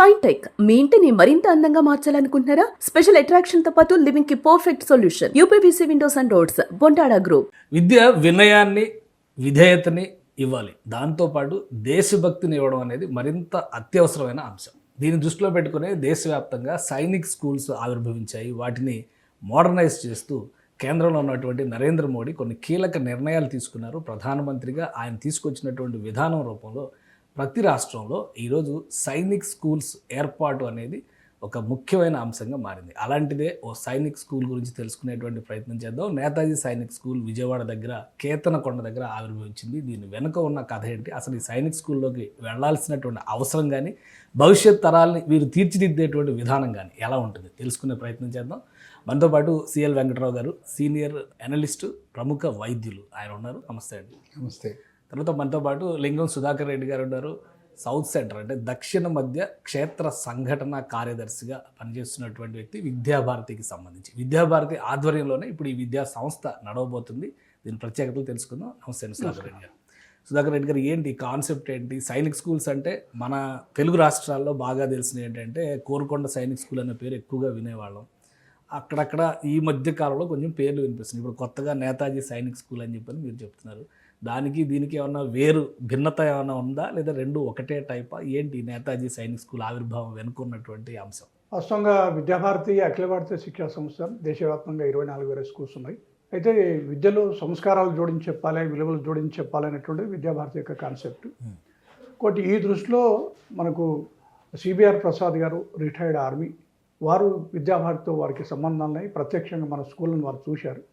Shine tech మీ ఇంటిని మరింత అందంగా మార్చాలనుకుంటున్నారా? స్పెషల్ అట్రాక్షన్ తో పాటు లివింగ్ కి perfect solution. UPVC windows and doors, Bontada group. విద్య వినయాన్ని, విధేయతని ఇవ్వాలి. దాంతోపాటు దేశభక్తిని ఇవ్వడం అనేది మరింత అత్యవసరమైన అంశం. దీన్ని దృష్టిలో పెట్టుకుని దేశవ్యాప్తంగా సైనిక్ స్కూల్స్ ఆవిర్భవించాయి. వాటిని మోడర్నైజ్ చేస్తూ కేంద్రంలో ఉన్నటువంటి నరేంద్ర మోడీ కొన్ని కీలక నిర్ణయాలు తీసుకున్నారు. ప్రధానమంత్రిగా ఆయన తీసుకొచ్చినటువంటి విధానం రూపంలో ప్రతి రాష్ట్రంలో ఈరోజు సైనిక్ స్కూల్స్ ఏర్పాటు అనేది ఒక ముఖ్యమైన అంశంగా మారింది. అలాంటిదే ఓ సైనిక్ స్కూల్ గురించి తెలుసుకునేటువంటి ప్రయత్నం చేద్దాం. నేతాజీ సైనిక్ స్కూల్ విజయవాడ దగ్గర కేతనకొండ దగ్గర ఆవిర్భవించింది. దీని వెనుక ఉన్న కథ ఏంటి, అసలు ఈ సైనిక్ స్కూల్లోకి వెళ్లాల్సినటువంటి అవసరం కానీ, భవిష్యత్ తరాలని వీరు తీర్చిదిద్దేటువంటి విధానం కానీ ఎలా ఉంటుంది తెలుసుకునే ప్రయత్నం చేద్దాం. మనతో పాటు సిఎల్ వెంకటరావు గారు, సీనియర్ అనలిస్టు, ప్రముఖ వైద్యులు, ఆయన ఉన్నారు. నమస్తే అండి. నమస్తే. తర్వాత మనతో పాటు లింగం సుధాకర్ రెడ్డి గారు ఉన్నారు. సౌత్ సెంటర్ అంటే దక్షిణ మధ్య క్షేత్ర సంఘటన కార్యదర్శిగా పనిచేస్తున్నటువంటి వ్యక్తి. విద్యాభారతికి సంబంధించి విద్యాభారతి ఆధ్వర్యంలోనే ఇప్పుడు ఈ విద్యా సంస్థ నడవబోతుంది. దీని ప్రత్యేకతలు తెలుసుకుందాం. నమస్తే అండి సుధాకర్ రెడ్డి గారు. సుధాకర్ రెడ్డి గారు, ఏంటి కాన్సెప్ట్ ఏంటి? సైనిక్ స్కూల్స్ అంటే మన తెలుగు రాష్ట్రాల్లో బాగా తెలిసినవి ఏంటంటే కోరుకొండ సైనిక్ స్కూల్ అనే పేరు ఎక్కువగా వినేవాళ్ళం. అక్కడక్కడ ఈ మధ్య కాలంలో కొంచెం పేర్లు వినిపిస్తున్నాయి. ఇప్పుడు కొత్తగా నేతాజీ సైనిక్ స్కూల్ అని చెప్పని మీరు చెప్తున్నారు. దానికి దీనికి ఏమన్నా వేరు భిన్నత ఏమైనా ఉందా, లేదా రెండు ఒకటే టైపా? ఏంటి నేతాజీ సైనిక్ స్కూల్ ఆవిర్భావం వెనుకున్నటువంటి అంశం? వాస్తవంగా విద్యాభారతి అఖిల భారతీయ శిక్షా సంస్థ దేశవ్యాప్తంగా 24,000 స్కూల్స్ ఉన్నాయి. అయితే విద్యలో సంస్కారాలు జోడించి చెప్పాలి, విలువలు జోడించి చెప్పాలి అనేటువంటిది విద్యాభారతి యొక్క కాన్సెప్ట్. ఒకటి ఈ దృష్టిలో మనకు సిబిఆర్ ప్రసాద్ గారు, రిటైర్డ్ ఆర్మీ, వారు విద్యాభారతితో వారికి సంబంధాలున్నాయి. ప్రత్యక్షంగా మన స్కూళ్ళను వారు చూశారు.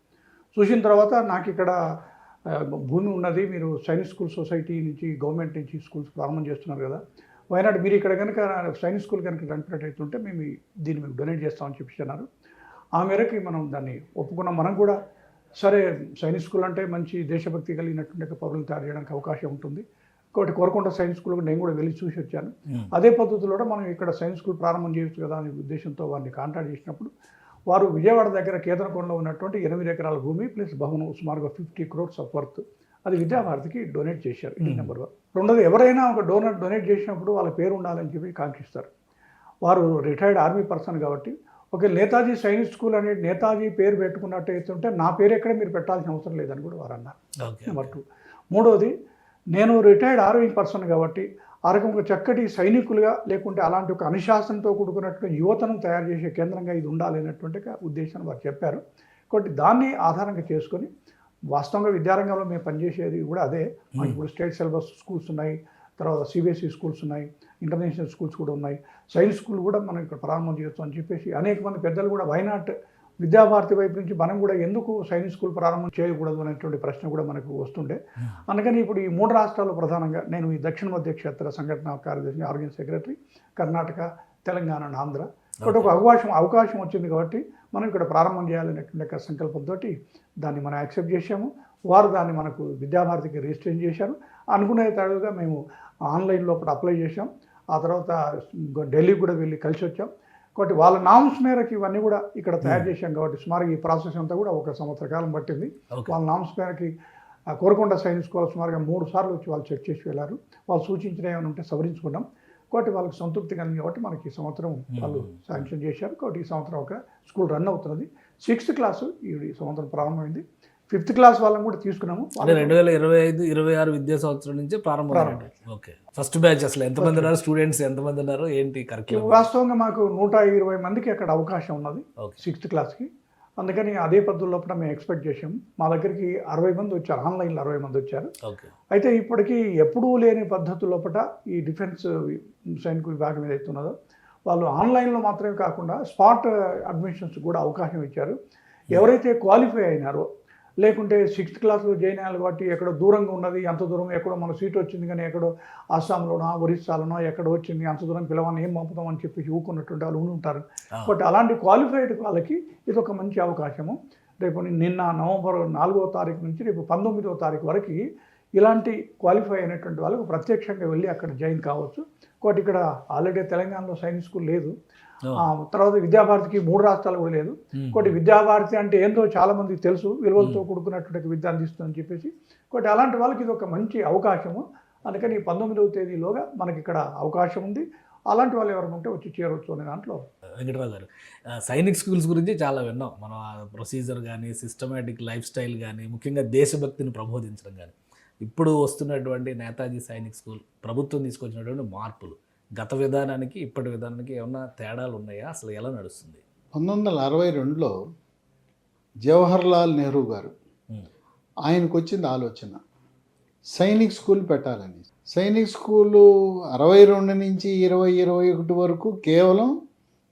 చూసిన తర్వాత నాకు ఇక్కడ భూమి ఉన్నది, మీరు సైనిక్ స్కూల్ సొసైటీ నుంచి, గవర్నమెంట్ నుంచి స్కూల్స్ ప్రారంభం చేస్తున్నారు కదా, వైనాడు మీరు ఇక్కడ కనుక సైనిక్ స్కూల్ కనుక నడిపినట్టయితుంటే మేము దీన్ని మీకు డొనేట్ చేస్తామని చెప్పిస్తున్నారు. ఆ మేరకి మనం దాన్ని ఒప్పుకున్నాం. మనం కూడా సరే, సైనిక్ స్కూల్ అంటే మంచి దేశభక్తి కలిగినటువంటి పౌరులు తయారు చేయడానికి అవకాశం ఉంటుంది. ఇంకోటి కోరుకొండ సైనిక్ స్కూల్ నేను కూడా వెళ్ళి చూసి వచ్చాను. అదే పద్ధతిలో మనం ఇక్కడ సైనిక్ స్కూల్ ప్రారంభం చేయొచ్చు కదా అనే ఉద్దేశంతో వారిని కాంటాక్ట్ చేసినప్పుడు వారు విజయవాడ దగ్గర కేతనకొండలో ఉన్నటువంటి 8 ఎకరాల భూమి ప్లస్ భవనం సుమారుగా 50 crores ఆఫ్ వర్త్ అది విద్యాభారతికి డొనేట్ చేశారు. ఇది నెంబర్ 1. రెండోది, ఎవరైనా ఒక డొనేట్ చేసినప్పుడు వాళ్ళ పేరు ఉండాలని చెప్పి కాంక్షిస్తారు. వారు రిటైర్డ్ ఆర్మీ పర్సన్ కాబట్టి ఒక నేతాజీ సైనిక్ స్కూల్ అనేది నేతాజీ పేరు పెట్టుకున్నట్టు అయితే నా పేరు ఎక్కడ మీరు పెట్టాల్సిన అవసరం లేదని కూడా వారు అన్నారు. నెంబర్ 2. మూడోది, నేను రిటైర్డ్ ఆర్మీ పర్సన్ కాబట్టి ఆ రకంగా చక్కటి సైనికులుగా లేకుంటే అలాంటి ఒక అనుశాసనతో కూడుకున్నటువంటి యువతను తయారు చేసే కేంద్రంగా ఇది ఉండాలి అనేటువంటి ఉద్దేశాన్ని వారు చెప్పారు. కాబట్టి దాన్ని ఆధారంగా చేసుకొని వాస్తవంగా విద్యారంగంలో మేము పనిచేసేది కూడా అదే. మాకు ఇప్పుడు స్టేట్ సిలబస్ స్కూల్స్ ఉన్నాయి, తర్వాత సిబిఎస్ఈ స్కూల్స్ ఉన్నాయి, ఇంటర్నేషనల్ స్కూల్స్ కూడా ఉన్నాయి. సైన్స్ స్కూల్ కూడా మనం ఇక్కడ ప్రారంభం చేయొచ్చు అని చెప్పేసి అనేక మంది పెద్దలు కూడా వైనాట్ విద్యాభారతి వైపు నుంచి మనం కూడా ఎందుకు సైనిక్ స్కూల్ ప్రారంభం చేయకూడదు అనేటువంటి ప్రశ్న కూడా మనకు వస్తుండే. అందుకని ఇప్పుడు ఈ 3 రాష్ట్రాల్లో ప్రధానంగా నేను ఈ దక్షిణ మధ్య క్షేత్ర సంఘటన కార్యదర్శి, organise secretary, Karnataka, Telangana and Andhra. కాబట్టి ఒక అవకాశం వచ్చింది కాబట్టి మనం ఇక్కడ ప్రారంభం చేయాలనేటువంటి సంకల్పంతో దాన్ని మనం యాక్సెప్ట్ చేశాము. వారు దాన్ని మనకు విద్యాభారతికి రిజిస్ట్రేషన్ చేశారు. అనుకునే తడుగా మేము ఆన్లైన్ లోపల అప్లై చేశాం. ఆ తర్వాత ఢిల్లీకి కూడా వెళ్ళి కలిసి వచ్చాం. కాబట్టి వాళ్ళ నామ్స్ మేరకు ఇవన్నీ కూడా ఇక్కడ తయారు చేశాం. కాబట్టి సుమారుగా ఈ ప్రాసెస్ అంతా కూడా 1 సంవత్సర కాలం పట్టింది. వాళ్ళ నామ్స్ మేరకి కోరుకొండ సైన్స్ స్కూల్ సుమారుగా 3 సార్లు వచ్చి వాళ్ళు చెక్ చేసి వెళ్ళారు. వాళ్ళు సూచించిన ఏమైనా ఉంటే సవరించుకున్నాం. కాబట్టి వాళ్ళకి సంతృప్తి కలిగింది కాబట్టి మనకి ఈ సంవత్సరం వాళ్ళు శాంక్షన్ చేశారు. కాబట్టి ఈ సంవత్సరం ఒక స్కూల్ రన్ అవుతున్నది. 6th క్లాసు ఈ సంవత్సరం ప్రారంభమైంది. 5th క్లాస్ వాళ్ళని కూడా తీసుకున్నాము. 2025-26 విద్యా సంవత్సరం నుంచి ప్రారంభం. ఓకే, ఫస్ట్ బ్యాచ్ అసలు ఎంతమంది ఉన్నారు? స్టూడెంట్స్ ఎంతమంది ఉన్నారు? ఏంటి కరిక్యులం? వాస్తవంగా మాకు 120 మందికి అక్కడ అవకాశం ఉన్నది 6th క్లాస్కి. అందుకని అదే పద్ధతి లోపల మేము ఎక్స్పెక్ట్ చేసాము. మా దగ్గరికి 60 మంది వచ్చారు, ఆన్లైన్లో 60 మంది వచ్చారు. అయితే ఇప్పటికీ ఎప్పుడూ లేని పద్ధతి లోపల ఈ డిఫెన్స్ సైనిక విభాగం ఏదైతే ఉన్నదో వాళ్ళు ఆన్లైన్లో మాత్రమే కాకుండా స్పాట్ అడ్మిషన్స్ కూడా అవకాశం ఇచ్చారు. ఎవరైతే క్వాలిఫై అయినారో లేకుంటే 6th క్లాస్లో జాయిన్ అయ్యాలి కాబట్టి ఎక్కడో దూరంగా ఉన్నది, అంత దూరం ఎక్కడో మన సీట్ వచ్చింది కానీ ఎక్కడో అస్సాంలోనో ఒరిస్సాలోనో ఎక్కడో వచ్చింది, అంత దూరం పిలవని ఏం పంపుతాం అని చెప్పేసి ఊకున్నటువంటి వాళ్ళు ఉంటారు. బట్ అలాంటి క్వాలిఫైడ్ వాళ్ళకి ఇది ఒక మంచి అవకాశము. రేపు నిన్న నవంబర్ 4వ తారీఖు నుంచి రేపు 19వ తారీఖు వరకు ఇలాంటి క్వాలిఫై అయినటువంటి వాళ్ళకు ప్రత్యక్షంగా వెళ్ళి అక్కడ జాయిన్ కావచ్చు. కాబట్టి ఇక్కడ ఆల్రెడీ తెలంగాణలో సైనిక్ స్కూల్ లేదు. తర్వాత విద్యాభారతికి 3 రాష్ట్రాలు కూడా లేదు. కాబట్టి విద్యాభారతి అంటే ఏంటో చాలా మందికి తెలుసు, విలువలతో కూడుకున్నటువంటి విద్య అందిస్తుందని చెప్పేసి. కాబట్టి అలాంటి వాళ్ళకి ఇది ఒక మంచి అవకాశము. అందుకని 19వ తేదీలోగా మనకి ఇక్కడ అవకాశం ఉంది. అలాంటి వాళ్ళు ఎవరైనా ఉంటే వచ్చి చేరవచ్చు అనే దాంట్లో వెంకటరావు గారు, సైనిక్ స్కూల్స్ గురించి చాలా విన్నాం మనం. ప్రొసీజర్ కానీ, సిస్టమేటిక్ లైఫ్ స్టైల్ కానీ, ముఖ్యంగా దేశభక్తిని ప్రబోధించడం కానీ. ఇప్పుడు వస్తున్నటువంటి నేతాజీ సైనిక్ స్కూల్ ప్రభుత్వం తీసుకొచ్చినటువంటి మార్పులు గత విధానానికి ఇప్పటి విధానానికి ఏమన్నా తేడాలు ఉన్నాయా? అసలు ఎలా నడుస్తుంది? 1962లో జవహర్లాల్ నెహ్రూ గారు ఆయనకు వచ్చింది ఆలోచన సైనిక్ స్కూల్ పెట్టాలని. సైనిక్ స్కూలు 62 నుంచి 2021 వరకు కేవలం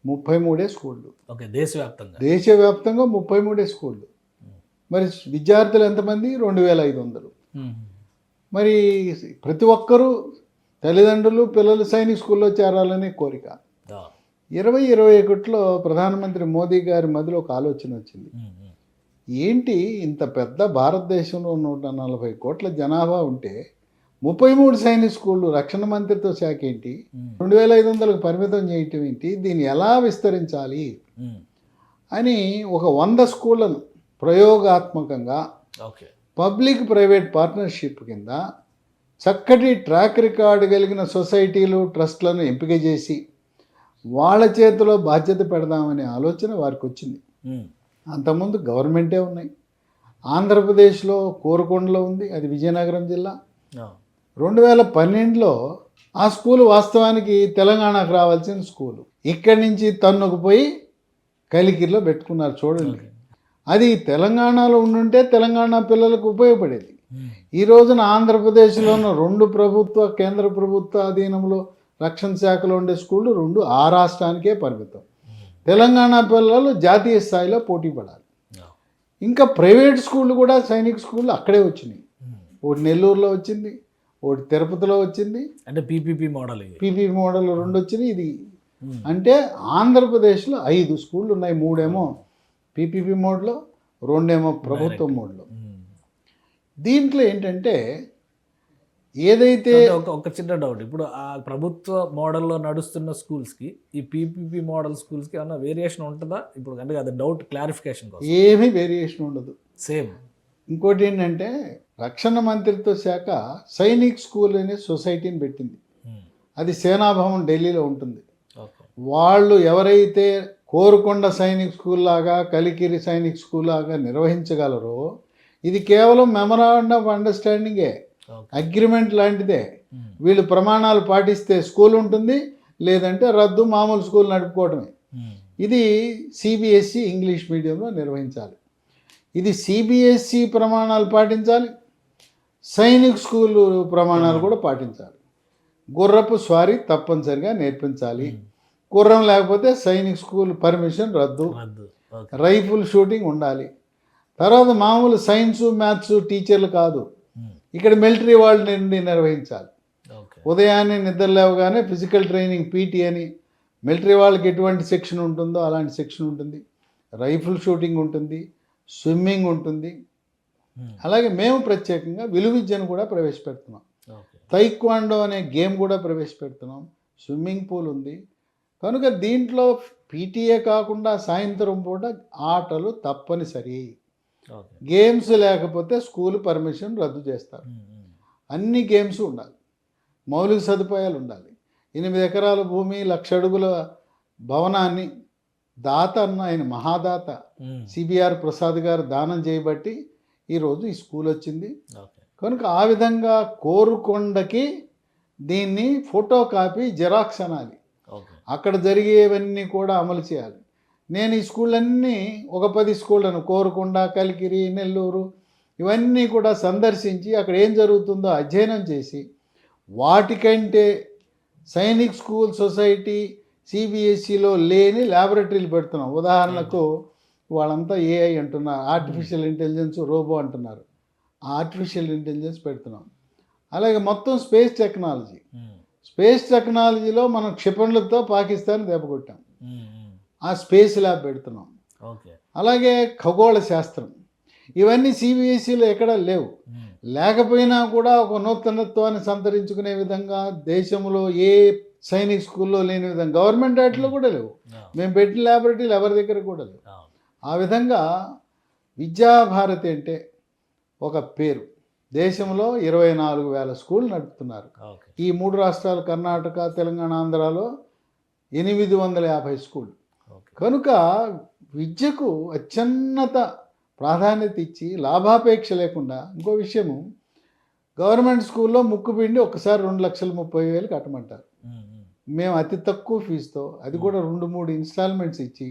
33 స్కూళ్ళు. ఓకే, దేశవ్యాప్తంగా దేశవ్యాప్తంగా 33 స్కూళ్ళు. మరి విద్యార్థులు ఎంతమంది? 2500. మరి ప్రతి ఒక్కరూ తల్లిదండ్రులు పిల్లలు సైనిక్ స్కూల్లో చేరాలనే కోరిక. 2021లో ప్రధానమంత్రి మోదీ గారి మధ్యలో ఒక ఆలోచన వచ్చింది. ఏంటి ఇంత పెద్ద భారతదేశంలో 140 కోట్ల జనాభా ఉంటే 33 సైనిక్ స్కూళ్ళు, రక్షణ మంత్రిత్వ శాఖ ఏంటి 2500కు పరిమితం చేయటం ఏంటి, దీన్ని ఎలా విస్తరించాలి అని ఒక 100 స్కూళ్ళను ప్రయోగాత్మకంగా పబ్లిక్ ప్రైవేట్ పార్ట్నర్షిప్ కింద చక్కటి ట్రాక్ రికార్డు కలిగిన సొసైటీలు ట్రస్ట్లను ఎంపిక చేసి వాళ్ళ చేతిలో బాధ్యత పెడదామనే ఆలోచన వారికి వచ్చింది. అంతకుముందు గవర్నమెంటే ఉన్నాయి. ఆంధ్రప్రదేశ్లో కోరుకొండలో ఉంది, అది విజయనగరం జిల్లా. 2012లో ఆ స్కూలు వాస్తవానికి తెలంగాణకు రావాల్సిన స్కూలు ఇక్కడి నుంచి తన్నుకు పోయి కలికిరిలో పెట్టుకున్నారు. చూడండి, అది తెలంగాణలో ఉండుంటే తెలంగాణ పిల్లలకు ఉపయోగపడేది. ఈ రోజున ఆంధ్రప్రదేశ్లో ఉన్న 2 ప్రభుత్వ కేంద్ర ప్రభుత్వ అధీనంలో రక్షణ శాఖలో ఉండే స్కూళ్ళు 2 ఆ రాష్ట్రానికే పరిమితం. తెలంగాణ పిల్లలు జాతీయ స్థాయిలో పోటీ పడాలి. ఇంకా ప్రైవేట్ స్కూళ్ళు కూడా సైనిక్ స్కూళ్ళు అక్కడే వచ్చినాయి. ఒకటి నెల్లూరులో వచ్చింది, ఒకటి తిరుపతిలో వచ్చింది. అంటే పీపీపీ మోడల్ 2 వచ్చినాయి. ఇది అంటే ఆంధ్రప్రదేశ్లో 5 స్కూళ్ళు ఉన్నాయి. 3 ఏమో పీపీపీ మోడ్లో, 2 ఏమో ప్రభుత్వ మోడ్లో. దీంట్లో ఏంటంటే ఏదైతే ఒక చిన్న డౌట్, ఇప్పుడు ఆ ప్రభుత్వ మోడల్లో నడుస్తున్న స్కూల్స్కి ఈ పీపీపీ మోడల్ స్కూల్స్కి ఏమన్నా వేరియేషన్ ఉంటుందా? ఇప్పుడు అంటే అది డౌట్ క్లారిఫికేషన్ కోసం. ఏమీ వేరియేషన్ ఉండదు, సేమ్. ఇంకోటి ఏంటంటే రక్షణ మంత్రిత్వ శాఖ సైనిక్ స్కూల్ అనే సొసైటీని పెట్టింది. అది సేనాభవన్ ఢిల్లీలో ఉంటుంది. వాళ్ళు ఎవరైతే కోరుకొండ సైనిక్ స్కూల్ లాగా కలికిరి సైనిక్ స్కూల్ లాగా నిర్వహించగలరో, ఇది కేవలం మెమరాండం ఆఫ్ అండర్స్టాండింగే, అగ్రిమెంట్ లాంటిదే. వీళ్ళు ప్రమాణాలు పాటిస్తే స్కూల్ ఉంటుంది, లేదంటే రద్దు, మామూలు స్కూల్ నడుపుకోవటమే. ఇది సిబిఎస్ఈ ఇంగ్లీష్ మీడియంలో నిర్వహించాలి. ఇది సిబిఎస్ఈ ప్రమాణాలు పాటించాలి, సైనిక్ స్కూల్ ప్రమాణాలు కూడా పాటించాలి. గుర్రపు స్వారీ తప్పనిసరిగా నేర్పించాలి. గుర్రం లేకపోతే సైనిక్ స్కూల్ పర్మిషన్ రద్దు. రైఫిల్ షూటింగ్ ఉండాలి. తర్వాత మామూలు సైన్సు మ్యాథ్స్ టీచర్లు కాదు, ఇక్కడ మిలిటరీ వాళ్ళు నుండి నిర్వహించాలి. ఉదయాన్నే నిద్ర లేవగానే ఫిజికల్ ట్రైనింగ్ పీటీ అని, మిలిటరీ వాళ్ళకి ఎటువంటి సెక్షన్ ఉంటుందో అలాంటి సెక్షన్ ఉంటుంది. రైఫిల్ షూటింగ్ ఉంటుంది, స్విమ్మింగ్ ఉంటుంది. అలాగే మేము ప్రత్యేకంగా విలువిద్యను కూడా ప్రవేశపెడుతున్నాం. తైక్వాండో అనే గేమ్ కూడా ప్రవేశపెడుతున్నాం. స్విమ్మింగ్ పూల్ ఉంది. కనుక దీంట్లో పీటీఏ కాకుండా సాయంత్రం పూట ఆటలు తప్పనిసరి. గేమ్స్ లేకపోతే స్కూల్ పర్మిషన్ రద్దు చేస్తారు. అన్ని గేమ్స్ ఉండాలి, మౌలిక సదుపాయాలు ఉండాలి. 8 ఎకరాల భూమి, 1,00,000 అడుగుల భవనాన్ని దాత అన్న ఆయన మహాదాత సిబిఆర్ ప్రసాద్ గారు దానం చేయబట్టి ఈరోజు ఈ స్కూల్ వచ్చింది. కనుక ఆ విధంగా కోరుకొండకి దీన్ని ఫోటో కాపీ జెరాక్స్ అనాలి. అక్కడ జరిగేవన్నీ కూడా అమలు చేయాలి. నేను ఈ స్కూళ్ళన్నీ ఒక 10 స్కూళ్ళను కోరుకొండ, కలికిరి, నెల్లూరు ఇవన్నీ కూడా సందర్శించి అక్కడ ఏం జరుగుతుందో అధ్యయనం చేసి వాటికంటే సైనిక్ స్కూల్ సొసైటీ సిబిఎస్ఈలో లేని ల్యాబొరేటరీలు పెడుతున్నాం. ఉదాహరణకు వాళ్ళంతా ఏఐ అంటున్నారు, ఆర్టిఫిషియల్ ఇంటెలిజెన్స్, రోబో అంటున్నారు. ఆర్టిఫిషియల్ ఇంటెలిజెన్స్ పెడుతున్నాం. అలాగే మొత్తం స్పేస్ టెక్నాలజీ. స్పేస్ టెక్నాలజీలో మనం క్షిపణులతో పాకిస్తాన్ దెబ్బకొట్టాం. ఆ స్పేస్ ల్యాబ్ పెడుతున్నాం. అలాగే ఖగోళ శాస్త్రం, ఇవన్నీ సిబిఎస్ఈలో ఎక్కడ లేవు. లేకపోయినా కూడా ఒక నూతనత్వాన్ని సంతరించుకునే విధంగా దేశంలో ఏ సైనిక్ స్కూల్లో లేని విధంగా గవర్నమెంట్ వాటిలో కూడా లేవు. మేము పెట్టిన ల్యాబొరేటరీలు ఎవరి దగ్గర కూడా లేవు. ఆ విధంగా విద్యాభారతి అంటే ఒక పేరు. దేశంలో 24,000 స్కూళ్ళు నడుపుతున్నారు. ఈ 3 రాష్ట్రాలు కర్ణాటక, తెలంగాణ, ఆంధ్రాలో 850 స్కూల్. ఓకే. కనుక విద్యకు అత్యున్నత ప్రాధాన్యత ఇచ్చి లాభాపేక్ష లేకుండా, ఇంకో విషయము, గవర్నమెంట్ స్కూల్లో ముక్కుపిండి ఒకసారి 2,30,000 కట్టమంటారు. మేము అతి తక్కువ ఫీజుతో, అది కూడా 2-3 ఇన్స్టాల్మెంట్స్ ఇచ్చి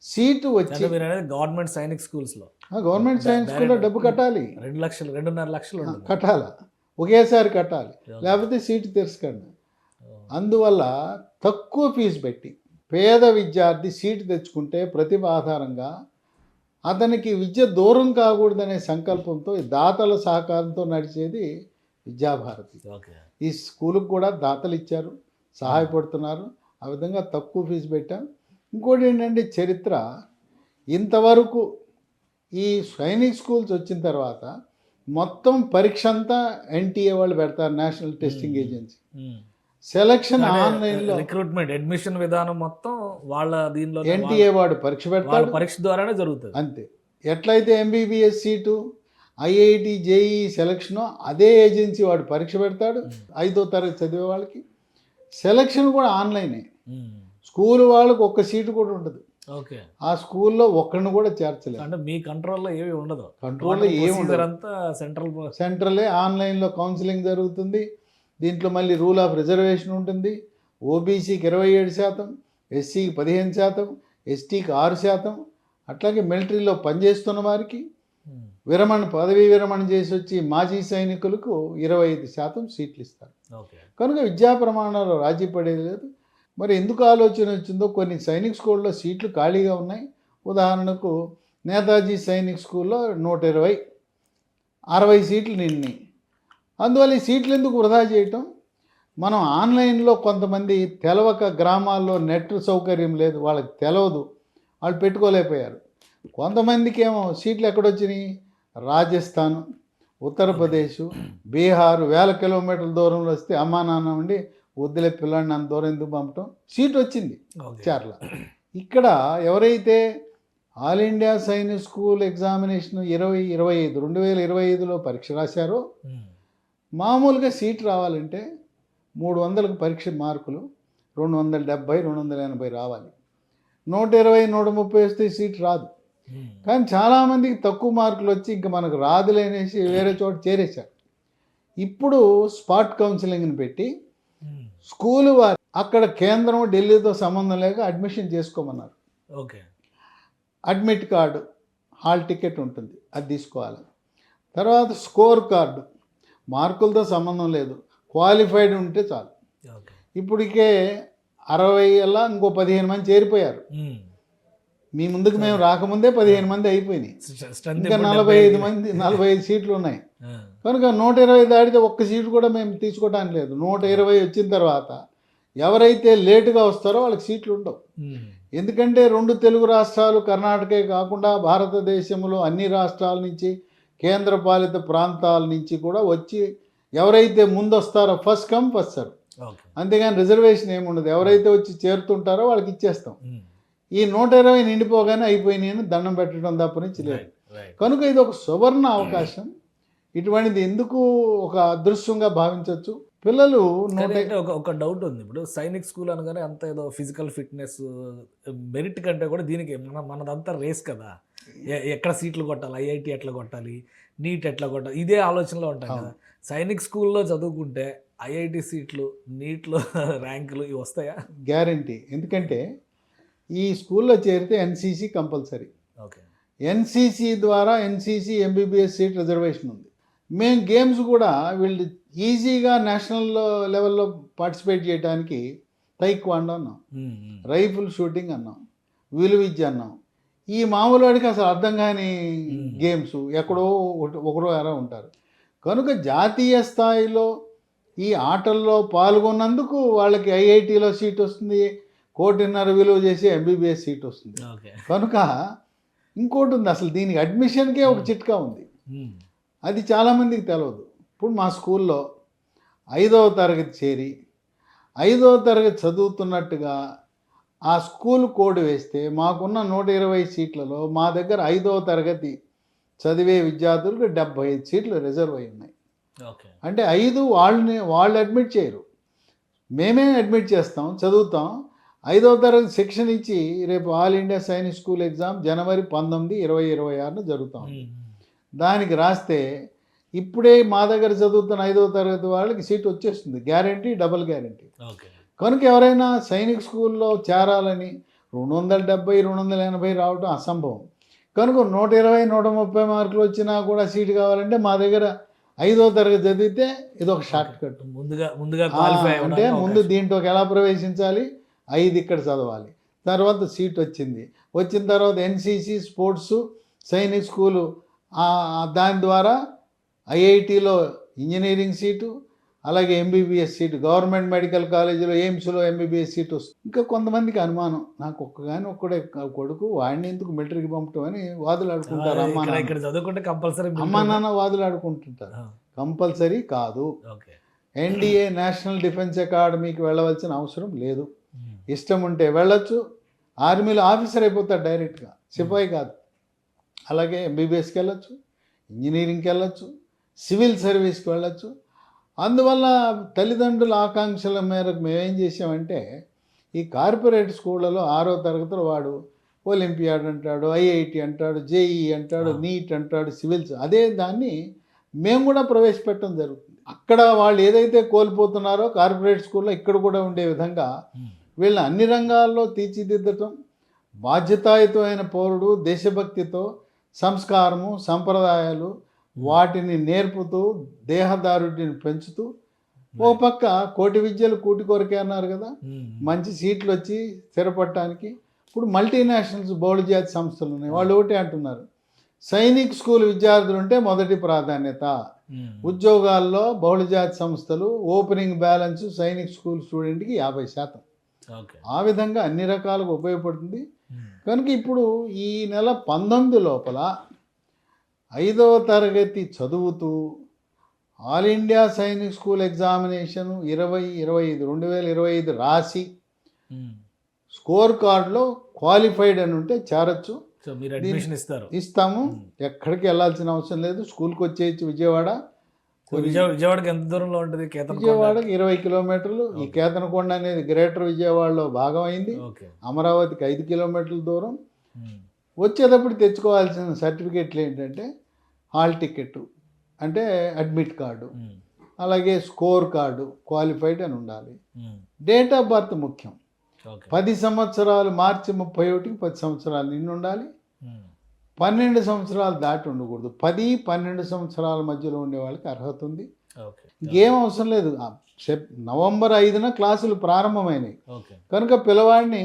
సీటు వచ్చి, అంటే మీరు అనేది గవర్నమెంట్ సైనిక్ స్కూల్స్లో గవర్నమెంట్ సైన్స్ స్కూల్లో డబ్బు కట్టాలి, 2 లక్షలు 2.5 లక్షలు ఉంటుంది. కట్టాలా, ఒకేసారి కట్టాలి, లేకపోతే సీటు తెరుచుకోండి. అందువల్ల తక్కువ ఫీజు పెట్టి పేద విద్యార్థి సీటు తెచ్చుకుంటే ప్రతిభ ఆధారంగా అతనికి విద్య దూరం కాకూడదనే సంకల్పంతో ఈ దాతల సహకారంతో నడిచేది విద్యాభారతి. ఓకే. ఈ స్కూలుకు కూడా దాతలు ఇచ్చారు, సహాయపడుతున్నారు. ఆ విధంగా తక్కువ ఫీజు పెట్టాం. ఇంకోటి ఏంటంటే చరిత్ర, ఇంతవరకు ఈ సైనిక్ స్కూల్స్ వచ్చిన తర్వాత మొత్తం పరీక్ష అంతా ఎన్టీఏ వాళ్ళు పెడతారు, నేషనల్ టెస్టింగ్ ఏజెన్సీ. సెలక్షన్ ఆన్లైన్లో, రిక్రూట్మెంట్ అడ్మిషన్ విధానం మొత్తం వాళ్ళ దీనిలో ఎన్టీఏ వాడు పరీక్ష పెడతాడు, పరీక్ష ద్వారానే జరుగుతుంది. అంతే. ఎట్లయితే MBBS seat, IIT, JEE selection అదే ఏజెన్సీ వాడు పరీక్ష పెడతాడు. 5వ తరగతి చదివే వాళ్ళకి సెలక్షన్ కూడా ఆన్లైనే. స్కూల్ వాళ్ళకి ఒక్క సీటు కూడా ఉండదు. ఓకే. ఆ స్కూల్లో ఒక్కడిని కూడా చేర్చలేదు. అంటే మీ కంట్రోల్లో ఏమి ఉండదు, కంట్రోల్లో ఏమి ఉండదు, అంతా సెంట్రలే. ఆన్లైన్లో కౌన్సిలింగ్ జరుగుతుంది. దీంట్లో మళ్ళీ రూల్ ఆఫ్ రిజర్వేషన్ ఉంటుంది. ఓబీసీకి 27%, ఎస్సీకి 15%, ఎస్టీకి 6%. అట్లాగే మిలిటరీలో పనిచేస్తున్న వారికి పదవీ విరమణ చేసి వచ్చి మాజీ సైనికులకు 25% సీట్లు ఇస్తారు. కనుక విద్యా ప్రమాణాలు రాజీ పడేది లేదు. మరి ఎందుకు ఆలోచన వచ్చిందో, కొన్ని సైనిక్ స్కూల్లో సీట్లు ఖాళీగా ఉన్నాయి. ఉదాహరణకు నేతాజీ సైనిక్ స్కూల్లో 120, 60 సీట్లు నిన్నాయి. అందువల్ల ఈ సీట్లు ఎందుకు వృధా చేయటం? మనం ఆన్లైన్లో కొంతమంది తెలవక, గ్రామాల్లో నెట్ సౌకర్యం లేదు, వాళ్ళకి తెలవదు, వాళ్ళు పెట్టుకోలేకపోయారు. కొంతమందికి ఏమో సీట్లు ఎక్కడొచ్చినాయి, రాజస్థాన్, ఉత్తరప్రదేశ్, బీహార్, 1000 కిలోమీటర్ల దూరంలో వస్తే అమ్మా నాన్న ఉండి వద్దులే పిల్లాడిని అంత దూరం ఎందుకు పంపటం, సీట్ వచ్చింది చర్ల. ఇక్కడ ఎవరైతే all India Sainik school examination 2025లో పరీక్ష రాశారో, మామూలుగా సీట్ రావాలంటే 300కు పరీక్ష మార్కులు 270, 280 రావాలి. 120, 130 వస్తే సీట్ రాదు. కానీ చాలామందికి తక్కువ మార్కులు వచ్చి ఇంకా మనకు రాదులేనేసి వేరే చోట చేరేశారు. ఇప్పుడు స్పాట్ కౌన్సిలింగ్ని పెట్టి స్కూలు వారి అక్కడ కేంద్రం ఢిల్లీతో సంబంధం లేక అడ్మిషన్ చేసుకోమన్నారు. Okay. Admit card, hall ticket ఉంటుంది, అది తీసుకోవాలి. తర్వాత స్కోర్ కార్డు, మార్కులతో సంబంధం లేదు, క్వాలిఫైడ్ ఉంటే చాలు. ఇప్పటికే 60 అలా ఇంకో 15 మంది చేరిపోయారు. మీ ముందుకు మేము రాకముందే 15 మంది అయిపోయినాయి. ఇంకా 45 సీట్లు ఉన్నాయి. కనుక 120 దాటితే ఒక్క సీటు కూడా మేము తీసుకోవడానికి లేదు. 120 వచ్చిన తర్వాత ఎవరైతే లేటుగా వస్తారో వాళ్ళకి సీట్లు ఉండవు. ఎందుకంటే 2 తెలుగు రాష్ట్రాలు, కర్ణాటకే కాకుండా భారతదేశంలో అన్ని రాష్ట్రాల నుంచి, కేంద్రపాలిత ప్రాంతాల నుంచి కూడా వచ్చి ఎవరైతే ముందు వస్తారో ఫస్ట్ కమ్ ఫస్ట్ సర్వ్. అంతేగాని రిజర్వేషన్ ఏముండదు. ఎవరైతే వచ్చి చేరుతుంటారో వాళ్ళకి ఇచ్చేస్తాం. ఈ 120 నిండిపోగానే అయిపోయినాయి అని దండం పెట్టడం తప్ప నుంచి లేదు. కనుక ఇది ఒక సువర్ణ అవకాశం. ఇటువంటిది ఎందుకు ఒక అదృశ్యంగా భావించవచ్చు. పిల్లలు ఒక డౌట్ ఉంది. ఇప్పుడు సైనిక్ స్కూల్ అనగానే అంత ఏదో ఫిజికల్ ఫిట్నెస్ మెరిట్ కంటే కూడా దీనికి మనదంతా రేస్ కదా, ఎక్కడ సీట్లు కొట్టాలి, ఐఐటి ఎట్లా కొట్టాలి, నీట్ ఎట్లా కొట్టాలి, ఇదే ఆలోచనలో ఉంటాం కదా. సైనిక్ స్కూల్లో చదువుకుంటే ఐఐటి సీట్లు, నీట్లో ర్యాంకులు ఇవి వస్తాయా? గ్యారంటీ. ఎందుకంటే ఈ స్కూల్లో చేరితే ఎన్సీసీ కంపల్సరీ. ఓకే. ఎన్సీసీ ద్వారా ఎన్సీసీ ఎంబీబీఎస్ సీట్ రిజర్వేషన్ ఉంది. మేము గేమ్స్ కూడా వీళ్ళు ఈజీగా నేషనల్ లెవెల్లో పార్టిసిపేట్ చేయడానికి తైక్వాండో అన్నాం, రైఫిల్ షూటింగ్ అన్నాం, విలువిద్య అన్నాం. ఈ మామూలు వాడికి అసలు అర్థం కాని గేమ్స్ ఎక్కడో ఒకరో ఎరా ఉంటారు. కనుక జాతీయ స్థాయిలో ఈ ఆటల్లో పాల్గొన్నందుకు వాళ్ళకి ఐఐటీలో సీట్ వస్తుంది, 1,50,00,000 విలువ చేసి ఎంబీబీఎస్ సీట్ వస్తుంది. కనుక ఇంకోటి ఉంది, అసలు దీనికి అడ్మిషన్కే ఒక చిట్కా ఉంది. అది చాలామందికి తెలియదు. ఇప్పుడు మా స్కూల్లో 5వ తరగతి చేరి 5వ తరగతి చదువుతున్నట్టుగా ఆ స్కూల్ కోడ్ వేస్తే మాకున్న 120 సీట్లలో మా దగ్గర 5వ తరగతి చదివే విద్యార్థులకు 75 సీట్లు రిజర్వ్ అయి ఉన్నాయి. అంటే 5 వాళ్ళు అడ్మిట్ చేయరు, మేమే అడ్మిట్ చేస్తాం, చదువుతాం. 5వ తరగతి శిక్షణ ఇచ్చి రేపు all India Sainik school exam జనవరి 19, 2026 జరుగుతాం. దానికి రాస్తే ఇప్పుడే మా దగ్గర చదువుతున్న 5వ తరగతి వాళ్ళకి సీట్ వచ్చేస్తుంది, గ్యారంటీ, డబుల్ గ్యారంటీ. కనుక ఎవరైనా సైనిక్ స్కూల్లో చేరాలని 270, 280 రావడం అసంభవం. కనుక 120, 130 మార్కులు వచ్చినా కూడా సీటు కావాలంటే మా దగ్గర 5వ తరగతి చదివితే ఇది ఒక షార్ట్ కట్. ముందుగా అంటే ముందు దీంట్లోకి ఎలా ప్రవేశించాలి, 5 ఇక్కడ చదవాలి, తర్వాత సీట్ వచ్చింది. వచ్చిన తర్వాత ఎన్సీసీ, స్పోర్ట్స్, సైనిక్ స్కూలు, దాని ద్వారా ఐఐటిలో ఇంజనీరింగ్ సీటు, అలాగే ఎంబీబీఎస్ సీటు, గవర్నమెంట్ మెడికల్ కాలేజీలో ఎయిమ్స్లో ఎంబీబీఎస్ సీటు వస్తుంది. ఇంకా కొంతమందికి అనుమానం, నాకు ఒక్కడే కొడుకు, వాడిని ఎందుకు మిలిటరీకి పంపటం అని వాదులు ఆడుకుంటారు. అమ్మా నాన్న వాదులు ఆడుకుంటుంటారు. కంపల్సరీ కాదు. ఎన్డీఏ నేషనల్ డిఫెన్స్ అకాడమీకి వెళ్ళవలసిన అవసరం లేదు. ఇష్టం ఉంటే వెళ్ళొచ్చు, ఆర్మీలో ఆఫీసర్ అయిపోతాడు డైరెక్ట్గా, సిపాయి కాదు. అలాగే ఎంబీబీఎస్కి వెళ్ళొచ్చు, ఇంజనీరింగ్కి వెళ్ళొచ్చు, సివిల్ సర్వీస్కి వెళ్ళొచ్చు. అందువల్ల తల్లిదండ్రుల ఆకాంక్షల మేరకు మేమేం చేసామంటే, ఈ కార్పొరేట్ స్కూళ్ళలో 6వ తరగతిలో వాడు ఒలింపియాడ్ అంటాడు, ఐఐటి అంటాడు, జేఈ అంటాడు, నీట్ అంటాడు, సివిల్స్, అదే దాన్ని మేము కూడా ప్రవేశపెట్టడం జరుగుతుంది. అక్కడ వాళ్ళు ఏదైతే కోల్పోతున్నారో కార్పొరేట్ స్కూల్లో ఇక్కడ కూడా ఉండే విధంగా వీళ్ళని అన్ని రంగాల్లో తీర్చిదిద్దటం, బాధ్యతాయుతమైన పౌరుడు, దేశభక్తితో, సంస్కారము, సంప్రదాయాలు వాటిని నేర్పుతూ, దేహదారుడిని పెంచుతూ, ఓ పక్క కోటి విద్యలు కూటి కొరకే అన్నారు కదా, మంచి సీట్లు వచ్చి స్థిరపడటానికి ఇప్పుడు మల్టీనేషనల్స్ బహుళజాతి సంస్థలు ఉన్నాయి. వాళ్ళు ఒకటే అంటున్నారు, సైనిక్ స్కూల్ విద్యార్థులు ఉంటే మొదటి ప్రాధాన్యత, ఉద్యోగాల్లో బహుళజాతి సంస్థలు, ఓపెనింగ్ బ్యాలెన్స్ సైనిక్ స్కూల్ స్టూడెంట్కి 50%. ఆ విధంగా అన్ని రకాలుగా ఉపయోగపడుతుంది. కనుక ఇప్పుడు ఈ నెల 19 లోపల 5వ తరగతి చదువుతూ all India Sainik school examination 2025 రాసి స్కోర్ కార్డులో క్వాలిఫైడ్ అని ఉంటే చేరచ్చు. ఇస్తాము. ఎక్కడికి వెళ్ళాల్సిన అవసరం లేదు, స్కూల్కి వచ్చేయచ్చు. విజయవాడకి ఎంత దూరంలో ఉంటుంది? విజయవాడకి 20 కిలోమీటర్లు. ఈ కేతనకొండ అనేది గ్రేటర్ విజయవాడలో భాగం అయింది. అమరావతికి 5 కిలోమీటర్ల దూరం. వచ్చేటప్పుడు తెచ్చుకోవాల్సిన సర్టిఫికేట్లు ఏంటంటే హాల్ టికెట్, అంటే అడ్మిట్ కార్డు, అలాగే స్కోర్ కార్డు, క్వాలిఫైడ్ అని ఉండాలి. డేట్ ఆఫ్ బర్త్ ముఖ్యం. 10 సంవత్సరాలు, మార్చి 31కి 10 సంవత్సరాలు నిండి ఉండాలి. 12 సంవత్సరాలు దాటి ఉండకూడదు. 10-12 సంవత్సరాల మధ్యలో ఉండే వాళ్ళకి అర్హత ఉంది. ఇంకేం అవసరం లేదు. నవంబర్ 5న క్లాసులు ప్రారంభమైనాయి. కనుక పిల్లవాడిని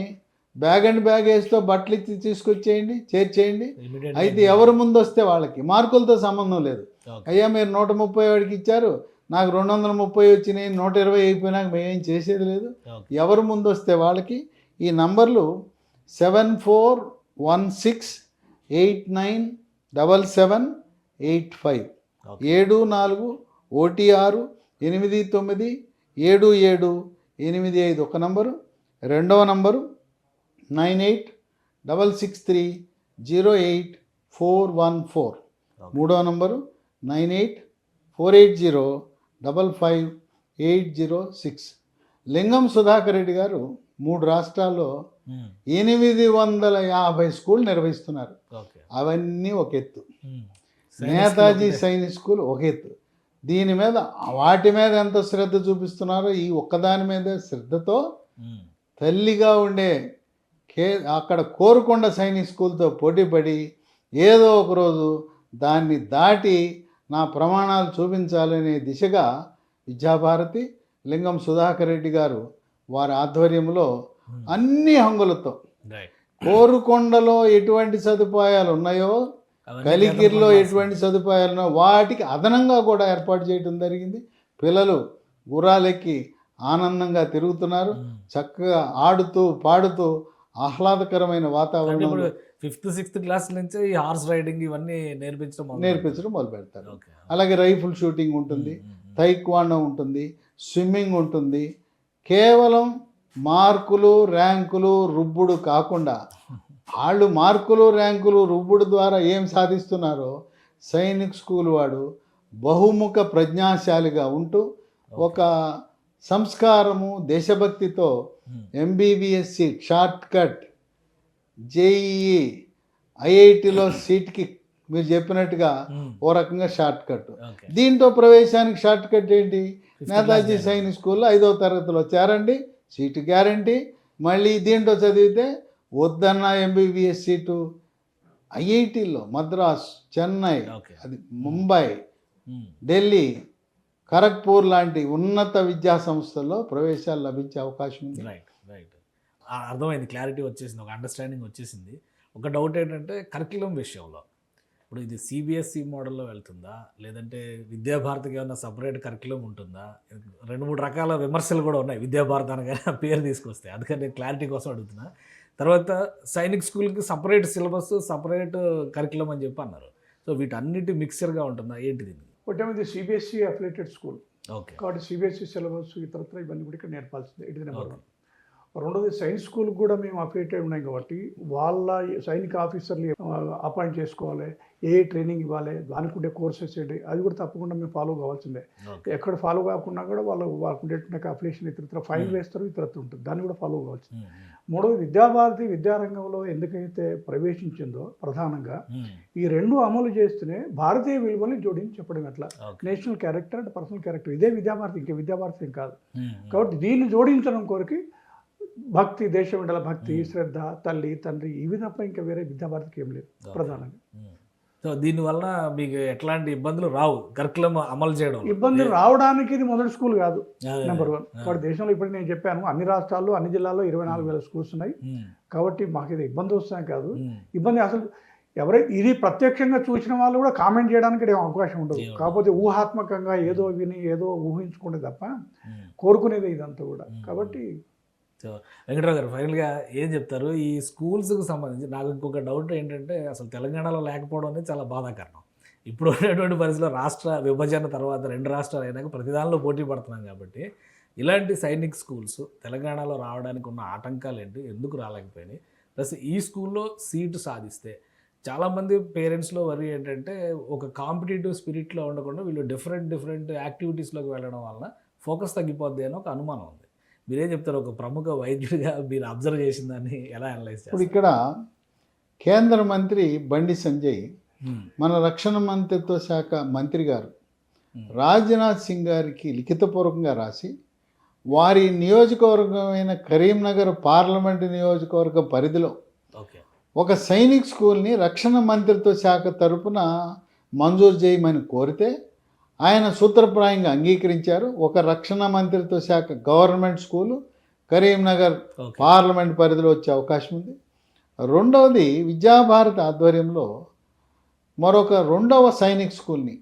బ్యాగ్ అండ్ బ్యాగ్ వేస్తూ బట్టలు ఇచ్చి తీసుకొచ్చేయండి, చేర్చేయండి. అయితే ఎవరు ముందు వస్తే వాళ్ళకి మార్కులతో సంబంధం లేదు. అయ్యా మీరు 130 వాడికి ఇచ్చారు, నాకు 230 వచ్చినాయి, 120 అయిపోయినాక మేమేం చేసేది లేదు. ఎవరు ముందు వస్తే వాళ్ళకి. ఈ నంబర్లు 7416897785 7416897785 ఒక నంబరు. రెండవ నంబరు 9866308414. మూడవ నంబరు 9848055806. లింగం సుధాకర్ రెడ్డి గారు 3 రాష్ట్రాల్లో 850 స్కూల్ నిర్వహిస్తున్నారు. అవన్నీ ఒక ఎత్తు. నేతాజీ సైనిక్ స్కూల్ ఒక ఎత్తు. దీని మీద వాటి మీద ఎంత శ్రద్ధ చూపిస్తున్నారో ఈ ఒక్కదాని మీద శ్రద్ధతో తల్లిగా ఉండే అక్కడ కోరుకొండ సైనిక్ స్కూల్తో పోటీపడి ఏదో ఒకరోజు దాన్ని దాటి నా ప్రమాణాలు చూపించాలనే దిశగా విద్యాభారతి, లింగం సుధాకర్ రెడ్డి గారు వారి ఆధ్వర్యంలో అన్ని హంగులతో కోరుకొండలో ఎటువంటి సదుపాయాలు ఉన్నాయో, కలికిరిలో ఎటువంటి సదుపాయాలు ఉన్నాయో వాటికి అదనంగా కూడా ఏర్పాటు చేయడం జరిగింది. పిల్లలు గుర్రాలెక్కి ఆనందంగా తిరుగుతున్నారు, చక్కగా ఆడుతూ పాడుతూ ఆహ్లాదకరమైన వాతావరణం. 5th, 6th క్లాస్ నుంచి ఈ హార్స్ రైడింగ్ ఇవన్నీ నేర్పించడం మొదలు పెడతారు. అలాగే రైఫిల్ షూటింగ్ ఉంటుంది, తైక్వాండో ఉంటుంది, స్విమ్మింగ్ ఉంటుంది. కేవలం మార్కులు ర్యాంకులు రుబ్బుడు కాకుండా వాళ్ళు మార్కులు ర్యాంకులు రుబ్బుడు ద్వారా ఏం సాధిస్తున్నారో సైనిక్ స్కూల్ వాడు బహుముఖ ప్రజ్ఞాశాలిగా ఉంటూ ఒక సంస్కారము దేశభక్తితో MBBS seat short cut, JEE, ఐఐటిలో సీట్కి మీరు చెప్పినట్టుగా ఓ రకంగా షార్ట్ కట్. ఓకే. దీంట్లో ప్రవేశానికి షార్ట్ కట్ ఏంటి? నేతాజీ సైనిక్ స్కూల్లో 5వ తరగతిలో చేరండి, సీటు గ్యారంటీ. మళ్ళీ దీంట్లో చదివితే వద్దన్న ఎంబీబీఎస్ సీటు ఐఐటీలో మద్రాస్, చెన్నై, ఓకే. అది ముంబై, ఢిల్లీ, ఖరగ్పూర్ లాంటి ఉన్నత విద్యా సంస్థల్లో ప్రవేశాలు లభించే అవకాశం ఉంది. రైట్ రైట్ అర్థమైంది, క్లారిటీ వచ్చేసింది, ఒక అండర్స్టాండింగ్ వచ్చేసింది. ఒక డౌట్ ఏంటంటే కరిక్యులం విషయంలో ఇప్పుడు ఇది సిబిఎస్ఈ మోడల్లో వెళ్తుందా, లేదంటే విద్యాభారతికి ఏమన్నా సపరేట్ కరిక్యులం ఉంటుందా? 2-3 రకాల విమర్శలు కూడా ఉన్నాయి విద్యాభారతి అనగానే పేరు తీసుకొస్తే, అందుకని నేను క్లారిటీ కోసం అడుగుతున్నా. తర్వాత సైనిక్ స్కూల్కి సపరేట్ సిలబస్, సపరేట్ కరిక్యులం అని చెప్పి అన్నారు. సో వీటన్నిటి మిక్సర్గా ఉంటుందా ఏంటిది? ఒకటేమైంది సిబిఎస్ఈ అఫిలియేటెడ్ స్కూల్ ఓకే. కాబట్టి సిబిఎస్ఈ సిలబస్ ఇతరత్ర ఇవన్నీ కూడా ఇక్కడ నేర్పాల్సిందే. ఇది నెంబర్ 1. రెండోది సైన్స్ స్కూల్ కూడా మేము అఫిలియేటెడ్ ఉన్నాయి కాబట్టి వాళ్ళ సైనిక ఆఫీసర్లు అపాయింట్ చేసుకోవాలి, ఏ ట్రైనింగ్ ఇవ్వాలి, దానికి ఉండే కోర్సెస్ ఏంటి, అది కూడా తప్పకుండా మేము ఫాలో కావాల్సిందే. ఎక్కడ ఫాలో కాకుండా కూడా వాళ్ళకు ఉండేటువంటి అఫిలియేషన్ ఇతరత్ర ఫైన్ వేస్తారు, ఇతరత్ర ఉంటుంది, దాన్ని కూడా ఫాలో కావాల్సిందే. మూడోది విద్యాభారతి విద్యారంగంలో ఎందుకైతే ప్రవేశించిందో ప్రధానంగా ఈ 2 అమలు చేస్తేనే భారతీయ విలువల్ని జోడించి చెప్పడం ఎట్లా, national character and personal character, ఇదే విద్యాభారతి, ఇంకా విద్యాభారతి ఏం కాదు. కాబట్టి దీన్ని జోడించడం కొరకు భక్తి, దేశం విడల భక్తి, శ్రద్ధ, తల్లి తండ్రి, ఇవి తప్ప ఇంకా వేరే విద్యాభారతికి ఏం లేదు ప్రధానంగా. సో దీనివల్ల మీకు ఎట్లాంటి ఇబ్బందులు రావు కరికులం అమలు చేయడం? ఇబ్బందులు రావడానికి ఇది మొదటి స్కూల్ కాదు, నెంబర్ 1. కాబట్టి దేశంలో ఇప్పుడు నేను చెప్పాను అన్ని రాష్ట్రాల్లో అన్ని జిల్లాల్లో 24,000 స్కూల్స్ ఉన్నాయి. కాబట్టి మాకు ఇది ఇబ్బంది వస్తాయి కాదు, ఇబ్బంది అసలు ఎవరైతే ఇది ప్రత్యక్షంగా చూసిన వాళ్ళు కూడా కామెంట్ చేయడానికి ఏం అవకాశం ఉండదు. కాకపోతే ఊహాత్మకంగా ఏదో విని ఏదో ఊహించుకుంటే తప్ప కోరుకునేది ఇదంతా కూడా. కాబట్టి సో వెంకటరావు గారు ఫైనల్గా ఏం చెప్తారు ఈ స్కూల్స్కి సంబంధించి? నాకు ఇంకొక డౌట్ ఏంటంటే అసలు తెలంగాణలో లేకపోవడం అనేది చాలా బాధాకరణం. ఇప్పుడు ఉన్నటువంటి పరిస్థితిలో రాష్ట్ర విభజన తర్వాత 2 రాష్ట్రాలు అయినాక ప్రతిదానిలో పోటీ పడుతున్నాం కాబట్టి ఇలాంటి సైనిక్ స్కూల్స్ తెలంగాణలో రావడానికి ఉన్న ఆటంకాలు ఏంటి, ఎందుకు రాలేకపోయినాయి? ప్లస్ ఈ స్కూల్లో సీటు సాధిస్తే చాలామంది పేరెంట్స్లో వరి ఏంటంటే ఒక కాంపిటేటివ్ స్పిరిట్లో ఉండకుండా వీళ్ళు డిఫరెంట్ యాక్టివిటీస్లోకి వెళ్ళడం వలన ఫోకస్ తగ్గిపోద్ది అని ఒక అనుమానం ఉంది. మీరేం చెప్తారు? ఒక ప్రముఖ వైద్యుడిగా మీరు అబ్జర్వ్ చేసిన దాన్ని ఎలా అనలైజ్ చేస్తారు? ఇప్పుడు ఇక్కడ కేంద్ర మంత్రి బండి సంజయ్, మన రక్షణ మంత్రిత్వ శాఖ మంత్రి గారు రాజ్నాథ్ సింగ్ గారికి లిఖితపూర్వకంగా రాసి వారి నియోజకవర్గమైన కరీంనగర్ పార్లమెంటు నియోజకవర్గ పరిధిలో ఒక సైనిక్ స్కూల్ని రక్షణ మంత్రిత్వ శాఖ తరపున మంజూరు చేయమని కోరితే ఆయన సూత్రప్రాయంగా అంగీకరించారు. ఒక రక్షణ మంత్రిత్వ శాఖ గవర్నమెంట్ స్కూలు కరీంనగర్ పార్లమెంట్ పరిధిలో వచ్చే అవకాశం ఉంది. రెండవది విద్యాభారతి ఆధ్వర్యంలో మరొక 2వ సైనిక్ స్కూల్ని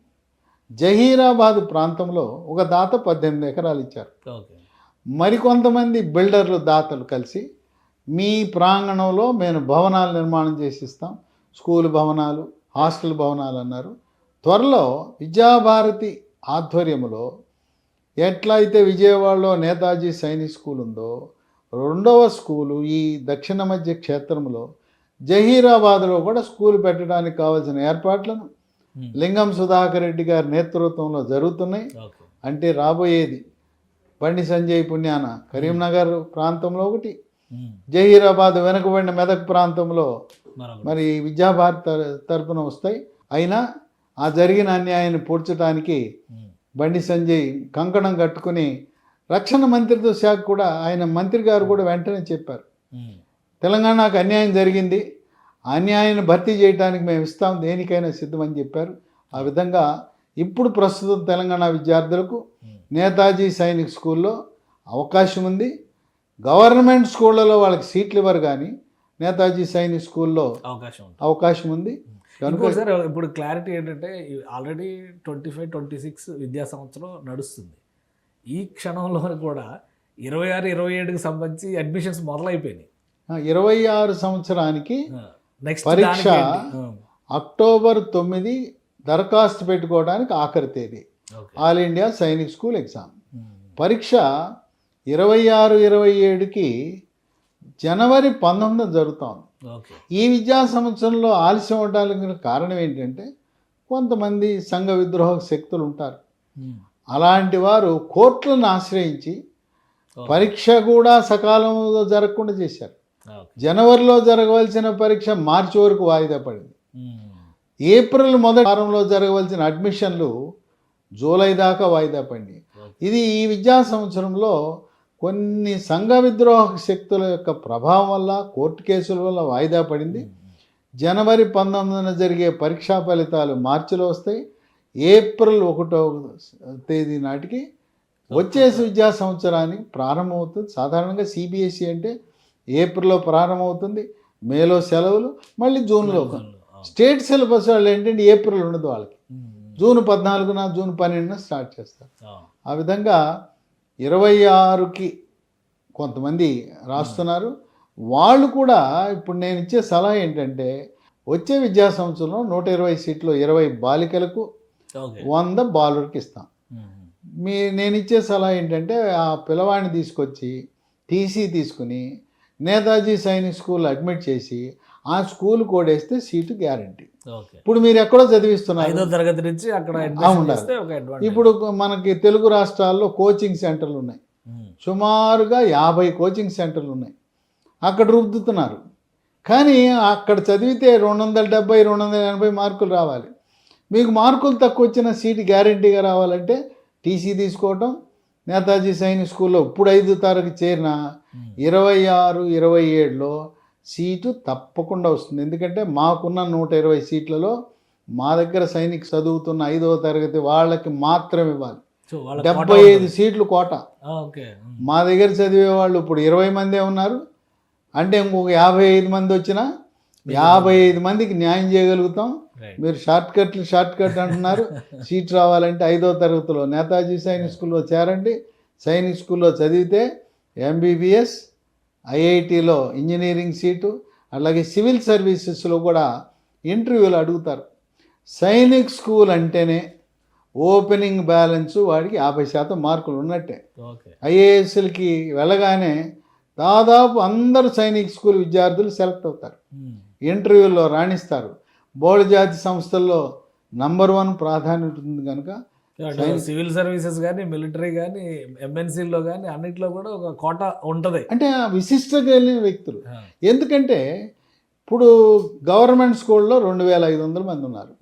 జహీరాబాద్ ప్రాంతంలో ఒక దాత 18 ఎకరాలు ఇచ్చారు. మరికొంతమంది బిల్డర్లు, దాతలు కలిసి మీ ప్రాంగణంలో మేము భవనాలు నిర్మాణం చేసిస్తాం, స్కూల్ భవనాలు, హాస్టల్ భవనాలు అన్నారు. త్వరలో విద్యాభారతి ఆధ్వర్యంలో ఎట్లయితే విజయవాడలో నేతాజీ సైనిక్ స్కూల్ ఉందో 2వ స్కూలు ఈ దక్షిణ మధ్య క్షేత్రంలో జహీరాబాద్లో కూడా స్కూల్ పెట్టడానికి కావాల్సిన ఏర్పాట్లను లింగం సుధాకర్ రెడ్డి గారి నేతృత్వంలో జరుగుతున్నాయి. అంటే రాబోయేది బండి సంజయ్ పుణ్యాన కరీంనగర్ ప్రాంతంలో ఒకటి, జహీరాబాద్ వెనుకబడిన మెదక్ ప్రాంతంలో మరి విద్యాభారతి తరపున వస్తాయి. అయినా ఆ జరిగిన అన్యాయాన్ని పూడ్చడానికి బండి సంజయ్ కంకణం కట్టుకుని రక్షణ మంత్రిత్వ శాఖ కూడా ఆయన మంత్రి గారు కూడా వెంటనే చెప్పారు, తెలంగాణకు అన్యాయం జరిగింది, అన్యాయాన్ని భర్తీ చేయడానికి మేము ఇస్తాం, దేనికైనా సిద్ధమని చెప్పారు. ఆ విధంగా ఇప్పుడు ప్రస్తుతం తెలంగాణ విద్యార్థులకు నేతాజీ సైనిక్ స్కూల్లో అవకాశం ఉంది. గవర్నమెంట్ స్కూళ్ళలో వాళ్ళకి సీట్లు ఇవ్వరు, కానీ నేతాజీ సైనిక్ స్కూల్లో అవకాశం ఉంది. సార్ ఇప్పుడు క్లారిటీ ఏంటంటే ఆల్రెడీ 25-26 విద్యా సంవత్సరం నడుస్తుంది. ఈ క్షణంలో కూడా 26-27కి సంబంధించి అడ్మిషన్స్ మొదలైపోయినాయి. 26 సంవత్సరానికి పరీక్ష అక్టోబర్ 9 దరఖాస్తు పెట్టుకోవడానికి ఆఖరి తేదీ. All India Sainik school exam పరీక్ష 26-27కి జనవరి 19 జరుగుతోంది. ఈ విద్యా సంవత్సరంలో ఆలస్యం అవడానికి కారణం ఏంటంటే కొంతమంది సంఘ విద్రోహ శక్తులు ఉంటారు. అలాంటి వారు కోర్టులను ఆశ్రయించి పరీక్ష కూడా సకాలంలో జరగకుండా చేశారు. ఓకే. జనవరిలో జరగవలసిన పరీక్ష మార్చి వరకు వాయిదా పడింది. ఏప్రిల్ మొదటి వారంలో జరగవలసిన అడ్మిషన్లు జూలై దాకా వాయిదా పడింది. ఇది ఈ విద్యా సంవత్సరంలో కొన్ని సంఘ విద్రోహ శక్తుల యొక్క ప్రభావం వల్ల, కోర్టు కేసుల వల్ల వాయిదా పడింది. జనవరి 19న జరిగే పరీక్షా ఫలితాలు మార్చిలో వస్తాయి. ఏప్రిల్ 1వ తేదీ నాటికి వచ్చే విద్యా సంవత్సరానికి ప్రారంభమవుతుంది. సాధారణంగా సిబిఎస్ఈ అంటే ఏప్రిల్లో ప్రారంభమవుతుంది, మేలో సెలవులు, మళ్ళీ జూన్లో. స్టేట్ సిలబస్ వాళ్ళు ఏంటంటే ఏప్రిల్ ఉండదు వాళ్ళకి, జూన్ 14న జూన్ 12న స్టార్ట్ చేస్తారు. ఆ విధంగా 26కి కొంతమంది రాస్తున్నారు. వాళ్ళు కూడా ఇప్పుడు నేను ఇచ్చే సలహా ఏంటంటే వచ్చే విద్యా సంవత్సరంలో 120 సీట్లు 20 బాలికలకు 100 బాలురికి ఇస్తాం. నేను ఇచ్చే సలహా ఏంటంటే ఆ పిల్లవాడిని తీసుకొచ్చి టీసీ తీసుకుని నేతాజీ సైనిక్ స్కూల్ అడ్మిట్ చేసి ఆ స్కూల్ కోడేస్తే సీటు గ్యారంటీ. ఇప్పుడు మీరు ఎక్కడో చదివిస్తున్నారు, 5వ తరగతి నుంచి అక్కడ ఇప్పుడు మనకి తెలుగు రాష్ట్రాల్లో కోచింగ్ సెంటర్లు ఉన్నాయి, సుమారుగా 50 కోచింగ్ సెంటర్లు ఉన్నాయి. అక్కడ రుద్దుతున్నారు. కానీ అక్కడ చదివితే 270, 280 మార్కులు రావాలి. మీకు మార్కులు తక్కువ వచ్చిన సీటు గ్యారంటీగా రావాలంటే టీసీ తీసుకోవటం. నేతాజీ సైనిక్ స్కూల్లో ఇప్పుడు 5వ తరగతి చేరిన 26, 27లో సీటు తప్పకుండా వస్తుంది. ఎందుకంటే మాకున్న 120 సీట్లలో మా దగ్గర సైనిక్ చదువుతున్న 5వ తరగతి వాళ్ళకి మాత్రం ఇవ్వాలి. 75 సీట్లు కోట. మా దగ్గర చదివే వాళ్ళు ఇప్పుడు 20 మందే ఉన్నారు. అంటే ఇంకొక 55 మంది వచ్చినా 55 మందికి న్యాయం చేయగలుగుతాం. మీరు షార్ట్ కట్ అంటున్నారు. సీట్ రావాలంటే 5వ తరగతిలో నేతాజీ సైనిక్ స్కూల్లో చేరండి. సైనిక్ స్కూల్లో చదివితే ఎంబీబీఎస్, ఐఐటిలో ఇంజనీరింగ్ సీటు, అలాగే సివిల్ సర్వీసెస్లో కూడా ఇంటర్వ్యూలు అడుగుతారు. సైనిక్ స్కూల్ అంటేనే ఓపెనింగ్ బ్యాలెన్స్ వాడికి 50% మార్కులు ఉన్నట్టే. ఐఏఎస్లకి వెళ్ళగానే దాదాపు అందరు సైనిక్ స్కూల్ విద్యార్థులు సెలెక్ట్ అవుతారు, ఇంటర్వ్యూల్లో రాణిస్తారు. బహుళ జాతి సంస్థల్లో నంబర్ 1 ప్రాధాన్యత ఉంది కనుక సివిల్ సర్వీసెస్ కానీ, మిలిటరీ కానీ, ఎంఎన్సీలో కానీ అన్నిట్లో కూడా ఒక కోట ఉంటుంది. అంటే విశిష్ట కలిగిన వ్యక్తులు. ఎందుకంటే ఇప్పుడు గవర్నమెంట్ స్కూల్లో 2500 మంది ఉన్నారు,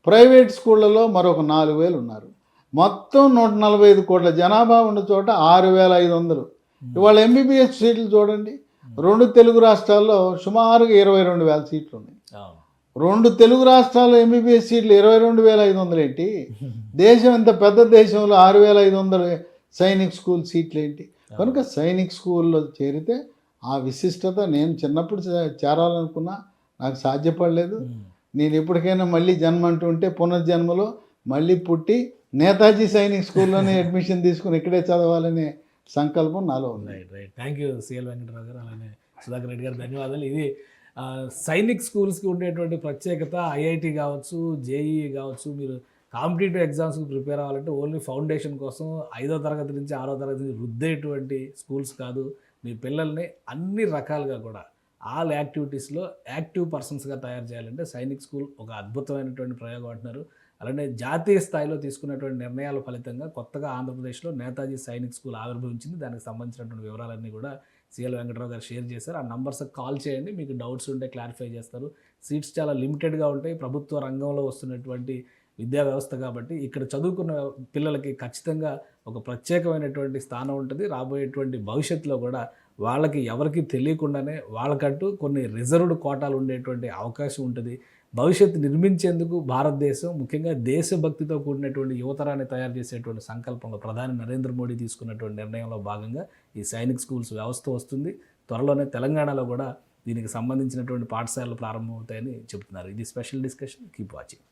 ప్రైవేట్ స్కూళ్ళలో మరొక 4000 ఉన్నారు. మొత్తం 145 కోట్ల జనాభా ఉన్న చోట 6500. ఇవాళ ఎంబీబీఎస్ సీట్లు చూడండి, 2 తెలుగు రాష్ట్రాల్లో సుమారుగా 22,000 సీట్లు ఉన్నాయి. 2 తెలుగు రాష్ట్రాల్లో ఎంబీబీఎస్ సీట్లు 22,500 ఏంటి? దేశం ఇంత పెద్ద దేశంలో 6,500 సైనిక్ స్కూల్ సీట్లు ఏంటి? కనుక సైనిక్ స్కూల్లో చేరితే ఆ విశిష్టత, నేను చిన్నప్పుడు చేరాలనుకున్నా, నాకు సాధ్యపడలేదు. నేను ఎప్పటికైనా మళ్ళీ జన్మ అంటూ ఉంటే పునర్జన్మలో మళ్ళీ పుట్టి నేతాజీ సైనిక్ స్కూల్లోనే అడ్మిషన్ తీసుకుని ఇక్కడే చదవాలనే సంకల్పం నాలో ఉంది. Right. Thank you CL Venkatarao గారు, అలానే సుధాకర్ రెడ్డి గారు, ధన్యవాదాలు. ఇది సైనిక్ స్కూల్స్కి ఉండేటువంటి ప్రత్యేకత. ఐఐటి కావచ్చు, జేఈ కావచ్చు, మీరు కాంపిటేటివ్ ఎగ్జామ్స్కి ప్రిపేర్ అవ్వాలంటే ఓన్లీ ఫౌండేషన్ కోసం 5వ తరగతి నుంచి 6వ తరగతి నుంచి రుద్దేటువంటి స్కూల్స్ కాదు. మీ పిల్లల్ని అన్ని రకాలుగా కూడా ఆల్ యాక్టివిటీస్లో యాక్టివ్ పర్సన్స్గా తయారు చేయాలంటే సైనిక్ స్కూల్ ఒక అద్భుతమైనటువంటి ప్రయోగం అంటున్నారు. అలానే జాతీయ స్థాయిలో తీసుకున్నటువంటి నిర్ణయాల ఫలితంగా కొత్తగా ఆంధ్రప్రదేశ్లో నేతాజీ సైనిక్ స్కూల్ ఆవిర్భవించింది. దానికి సంబంధించినటువంటి వివరాలన్నీ కూడా సిఎల్ వెంకటరావు గారు షేర్ చేశారు. ఆ నంబర్స్కి కాల్ చేయండి, మీకు డౌట్స్ ఉంటే క్లారిఫై చేస్తారు. సీట్స్ చాలా లిమిటెడ్గా ఉంటాయి. ప్రభుత్వ రంగంలో వస్తున్నటువంటి విద్యా వ్యవస్థ కాబట్టి ఇక్కడ చదువుకున్న పిల్లలకి ఖచ్చితంగా ఒక ప్రత్యేకమైనటువంటి స్థానం ఉంటుంది. రాబోయేటువంటి భవిష్యత్తులో కూడా వాళ్ళకి ఎవరికి తెలియకుండానే వాళ్ళకంటూ కొన్ని రిజర్వ్డ్ కోటాలు ఉండేటువంటి అవకాశం ఉంటుంది. భవిష్యత్తు నిర్మించేందుకు భారతదేశం ముఖ్యంగా దేశభక్తితో కూడినటువంటి యువతరాన్ని తయారు చేసేటువంటి సంకల్పంలో ప్రధాని నరేంద్ర మోడీ తీసుకున్నటువంటి నిర్ణయంలో భాగంగా ఈ సైనిక్ స్కూల్స్ వ్యవస్థ వస్తుంది. త్వరలోనే తెలంగాణలో కూడా దీనికి సంబంధించినటువంటి పాఠశాలలు ప్రారంభమవుతాయని చెబుతున్నారు. ఇది స్పెషల్ డిస్కషన్. Keep watching.